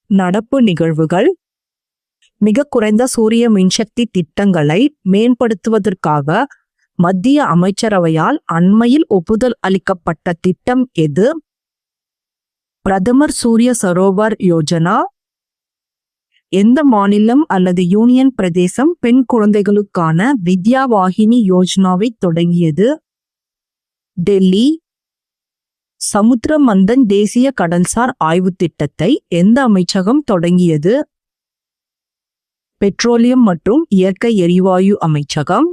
நடப்பு நிகழ்வுகள். மிக குறைந்த சூரிய மின்சக்தி திட்டங்களை மேம்படுத்துவதற்காக மத்திய அமைச்சரவையால் அண்மையில் ஒப்புதல் அளிக்கப்பட்ட திட்டம் எது? பிரதமர் சூரிய சரோவர் யோஜனா. எந்த மாநிலம் அல்லது யூனியன் பிரதேசம் பெண் குழந்தைகளுக்கான வித்யா வாகினி யோஜனாவை தொடங்கியது? டெல்லி. சமுத்திர மந்தன் தேசிய கடல்சார் ஆய்வு திட்டத்தை எந்த அமைச்சகம் தொடங்கியது? பெட்ரோலியம் மற்றும் இயற்கை எரிவாயு அமைச்சகம்.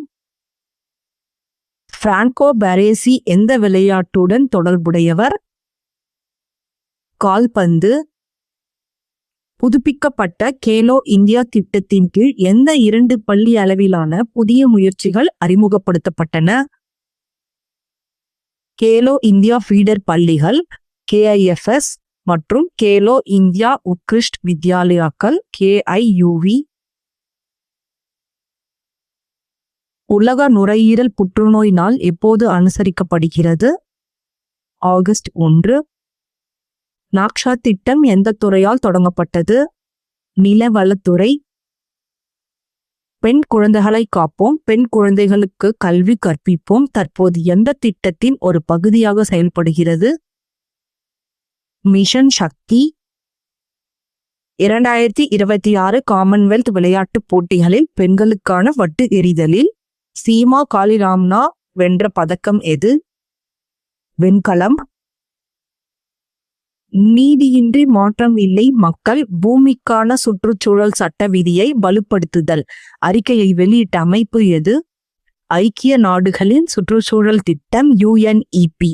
பிராங்கோ பாரேசி எந்த விளையாட்டுடன் தொடர்புடையவர்? கால்பந்து. புதுப்பிக்கப்பட்ட கேலோ இந்தியா திட்டத்தின் கீழ் எந்த 2 பள்ளி அளவிலான புதிய முயற்சிகள் அறிமுகப்படுத்தப்பட்டன? கேலோ இந்தியா ஃபீடர் பள்ளிகள் KIFS மற்றும் கேலோ இந்தியா உத்கிருஷ்ட் வித்யாலயாக்கள் KIUV. உலக நுரையீரல் புற்றுநோய் நாள் எப்போது அனுசரிக்கப்படுகிறது? ஆகஸ்ட் 1. நாக்ஷா திட்டம் எந்த துறையால் தொடங்கப்பட்டது? நிலவளத்துறை. பெண் குழந்தைகளை காப்போம், பெண் குழந்தைகளுக்கு கல்வி கற்பிப்போம் தற்போது எந்த திட்டத்தின் ஒரு பகுதியாக செயல்படுகிறது? மிஷன் சக்தி. 2026 காமன்வெல்த் விளையாட்டுப் போட்டிகளில் பெண்களுக்கான வட்டு எறிதலில் சீமா காளிராம்னா வென்ற பதக்கம் எது? வெண்கலம். நீதியின்றி மாற்றம் இல்லை மக்கள் பூமிக்கான சுற்றுச்சூழல் சட்ட விதியை வலுப்படுத்துதல் அறிக்கையை வெளியிட்ட அமைப்பு எது? ஐக்கிய நாடுகளின் சுற்றுச்சூழல் திட்டம் UNEP.